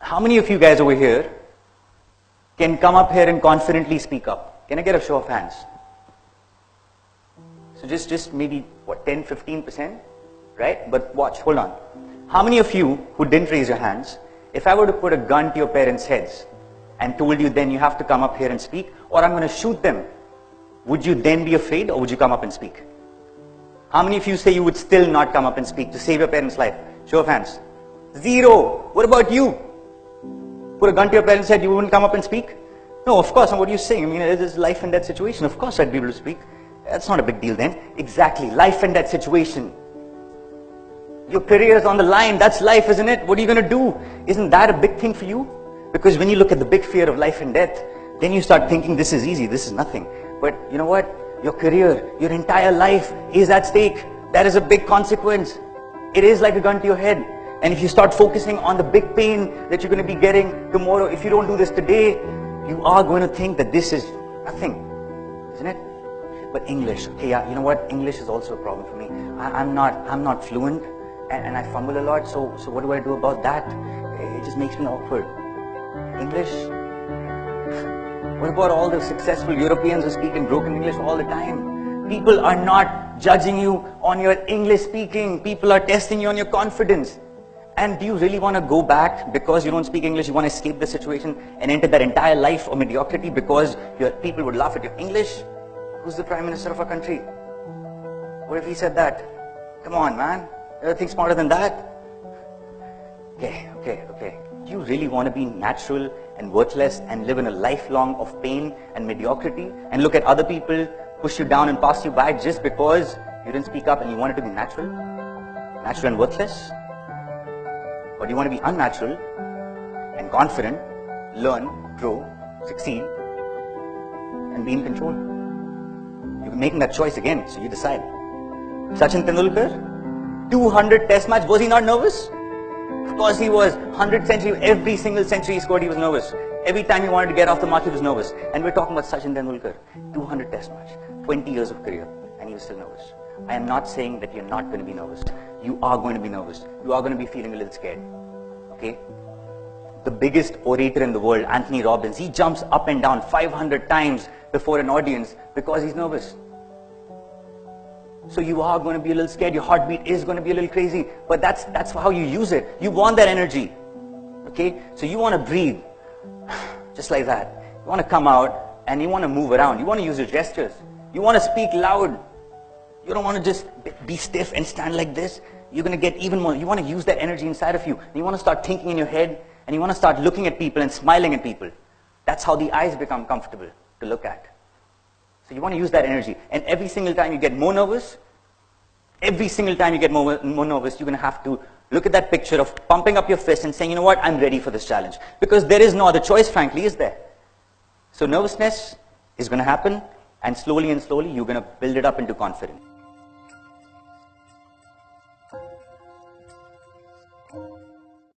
How many of you guys over here can come up here and confidently speak up? Can I get a show of hands? So just maybe, what, 10, 15%? Right? But watch, hold on. How many of you who didn't raise your hands, if I were to put a gun to your parents' heads and told you then you have to come up here and speak, or I'm going to shoot them, would you then be afraid or would you come up and speak? How many of you say you would still not come up and speak to save your parents' life? Show of hands. 0. What about you? Put a gun to your parents' head, you wouldn't come up and speak? No, of course. And what are you saying? I mean, it is life and death situation. Of course I'd be able to speak. That's not a big deal then. Exactly. Life and death situation. Your career is on the line. That's life, isn't it? What are you going to do? Isn't that a big thing for you? Because when you look at the big fear of life and death, then you start thinking this is easy, this is nothing. But you know what? Your career, your entire life is at stake. That is a big consequence. It is like a gun to your head. And if you start focusing on the big pain that you're going to be getting tomorrow, if you don't do this today, you are going to think that this is nothing, isn't it? But English, okay, yeah, you know what? English is also a problem for me. I'm not fluent. And I fumble a lot, so what do I do about that? It just makes me awkward. English? What about all the successful Europeans who speak in broken English all the time? People are not judging you on your English speaking. People are testing you on your confidence. And do you really want to go back because you don't speak English? You want to escape the situation and enter that entire life of mediocrity because your people would laugh at your English? Who's the Prime Minister of our country? What if he said that? Come on, man. Anything smarter than that? Okay. Do you really want to be natural and worthless and live in a lifelong of pain and mediocrity and look at other people push you down and pass you by just because you didn't speak up and you wanted to be natural and worthless? Or do you want to be unnatural and confident, learn, grow, succeed, and be in control? You're making that choice again, so you decide. Sachin Tendulkar, 200 test match, was he not nervous? Of course he was. 100 century, every single century he scored, he was nervous. Every time he wanted to get off the mark, he was nervous. And we're talking about Sachin Tendulkar, 200 test match, 20 years of career, and he was still nervous. I am not saying that you're not going to be nervous. You are going to be nervous. You are going to be feeling a little scared. Okay? The biggest orator in the world, Anthony Robbins, he jumps up and down 500 times before an audience because he's nervous. So you are going to be a little scared, your heartbeat is going to be a little crazy, but that's how you use it. You want that energy, okay? So you want to breathe, just like that. You want to come out and you want to move around. You want to use your gestures. You want to speak loud. You don't want to just be stiff and stand like this. You're going to get even more. You want to use that energy inside of you. And you want to start thinking in your head and you want to start looking at people and smiling at people. That's how the eyes become comfortable to look at. So you want to use that energy. And every single time you get more nervous, you're going to have to look at that picture of pumping up your fist and saying, you know what, I'm ready for this challenge. Because there is no other choice, frankly, is there? So nervousness is going to happen, and slowly you're going to build it up into confidence.